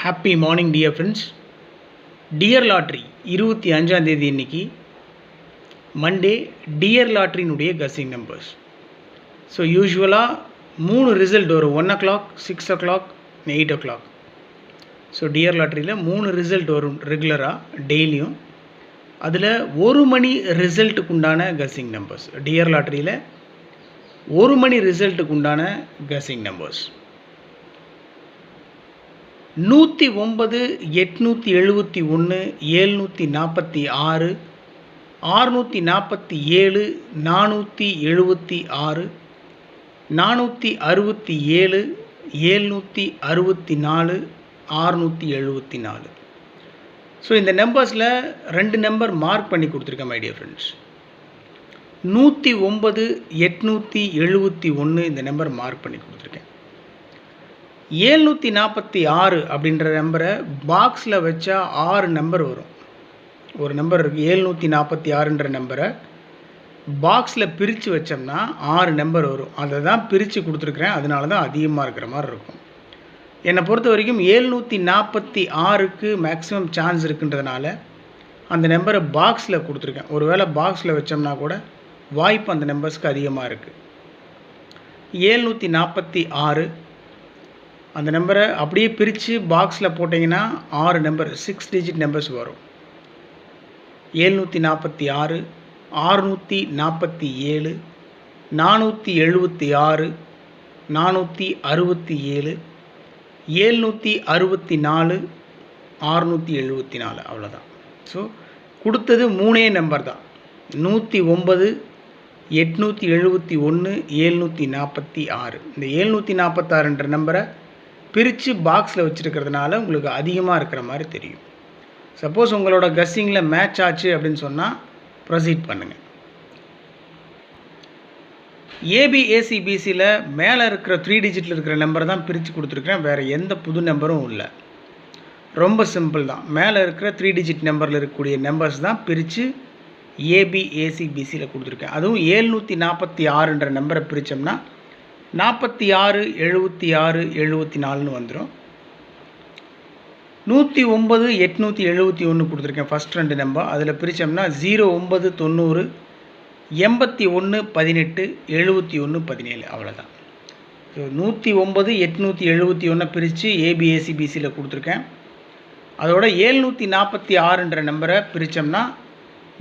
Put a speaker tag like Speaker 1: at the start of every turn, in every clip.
Speaker 1: Happy morning dear friends. Dear lottery 25 இன்னைக்கு Monday. Dear லாட்ரினுடைய guessing numbers. So யூஸ்வலாக 3 result வரும், 1 o'clock, 6 o'clock, 8 o'clock. So dear லாட்ரியில் 3 result வரும் ரெகுலராக டெய்லியும். அதில் 1 மணி ரிசல்ட்டுக்கு உண்டான கசிங் நம்பர்ஸ். டியர் லாட்ரியில் 1 மணி ரிசல்ட்டுக்கு உண்டான கசிங் நம்பர்ஸ் 109, 871, 746, 647, 476, 467, 764, 674. ஸோ இந்த நம்பர்ஸில் 2 நம்பர் மார்க் பண்ணி கொடுத்துருக்கேன் மை டியர் ஃப்ரெண்ட்ஸ். 109, 871 இந்த நம்பர் மார்க் பண்ணி கொடுத்துருக்கேன். 746 அப்படின்ற நம்பரை பாக்ஸில் வச்சா 6 நம்பர் வரும். ஒரு நம்பர் இருக்குது 746ன்ற நம்பரை பாக்ஸில் பிரித்து வச்சோம்னா 6 நம்பர் வரும். அதை தான் பிரித்து கொடுத்துருக்குறேன், அதனால தான் அதிகமாக இருக்கிற மாதிரி இருக்கும். என்னை பொறுத்த வரைக்கும் 746க்கு மேக்ஸிமம் சான்ஸ் இருக்குன்றதுனால அந்த நம்பரை பாக்ஸில் கொடுத்துருக்கேன். ஒரு வேளை பாக்ஸில் வச்சோம்னா கூட வாய்ப்பு அந்த நம்பர்ஸ்க்கு அதிகமாக இருக்குது. 746 அந்த நம்பரை அப்படியே பிரித்து பாக்ஸில் போட்டிங்கன்னா 6 நம்பர் 6 டிஜிட் நம்பர்ஸ் வரும். 746, 647, 476, 467, 764, 674 அவ்வளோதான். ஸோ கொடுத்தது 3 நம்பர் தான். 109, 871, 746. இந்த 746ன்ற நம்பரை பிரித்து பாக்ஸில் வச்சுருக்கிறதுனால உங்களுக்கு அதிகமாக இருக்கிற மாதிரி தெரியும். சப்போஸ் உங்களோட கஸ்ஸிங்கில் மேட்ச் ஆச்சு அப்படின்னு சொன்னால் ப்ரொசீட் பண்ணுங்கள். ஏபிஏசிபிசியில் மேலே இருக்கிற 3 டிஜிட்டில் இருக்கிற நம்பர் தான் பிரித்து கொடுத்துருக்குறேன். வேறு எந்த புது நம்பரும் இல்லை. ரொம்ப சிம்பிள் தான். மேலே இருக்கிற 3 டிஜிட் நம்பரில் இருக்கக்கூடிய நம்பர்ஸ் தான் பிரித்து ஏபிஏசிபிசியில் கொடுத்துருக்கேன். அதுவும் 746ன்ற நம்பரை பிரித்தோம்னா 46, 76, 74 வந்துடும். 109, 871 கொடுத்துருக்கேன் ஃபஸ்ட் 2 நம்பர். அதில் பிரித்தோம்னா 09, 90, 81, 18, 71, 17 அவ்வளோதான். ஸோ 109, 871 பிரித்து ஏபிஏசிபிசியில் கொடுத்துருக்கேன். அதோட 746ன்ற நம்பரை பிரித்தோம்னா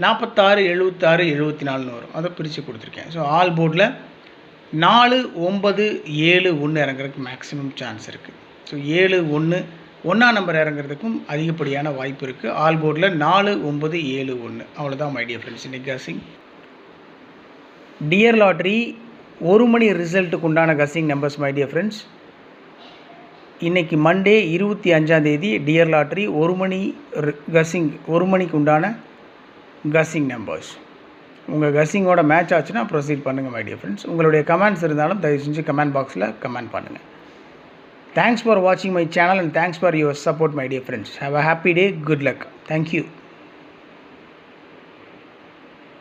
Speaker 1: 46, 76, 74 வரும். அதை பிரித்து கொடுத்துருக்கேன். ஸோ ஆல் போர்டில் 4, 9, 7, 1 இறங்குறதுக்கு மேக்ஸிமம் சான்ஸ் இருக்குது. ஸோ 7, 1 ஒன்றாம் நம்பர் இறங்குறதுக்கும் அதிகப்படியான வாய்ப்பு இருக்குது. ஆல் போர்டில் 4, 9, 7, 1 அவ்வளோதான் மை டியர் ஃப்ரெண்ட்ஸ். இன்னைக்கு கசிங் டியர் லாட்ரி 1 மணி ரிசல்ட்டுக்கு உண்டான கசிங் நம்பர்ஸ் மை டியர் ஃப்ரெண்ட்ஸ். இன்றைக்கி மண்டே 25 டியர் லாட்ரி 1 மணி கசிங் 1 மணிக்கு உண்டான கசிங் நம்பர்ஸ். உங்கள் கசிங்கோட மேட்ச் ஆச்சுன்னா ப்ரொசீட் பண்ணுங்கள் மை டியர் ஃப்ரெண்ட்ஸ். உங்களுடைய கமெண்ட்ஸ் இருந்தாலும் தயவு செஞ்சு கமெண்ட் பாக்ஸில் கமெண்ட் பண்ணுங்கள். தேங்க்ஸ் ஃபார் வாட்சிங் my channel and thanks for your support my dear friends. Have a happy day. Good luck. Thank you.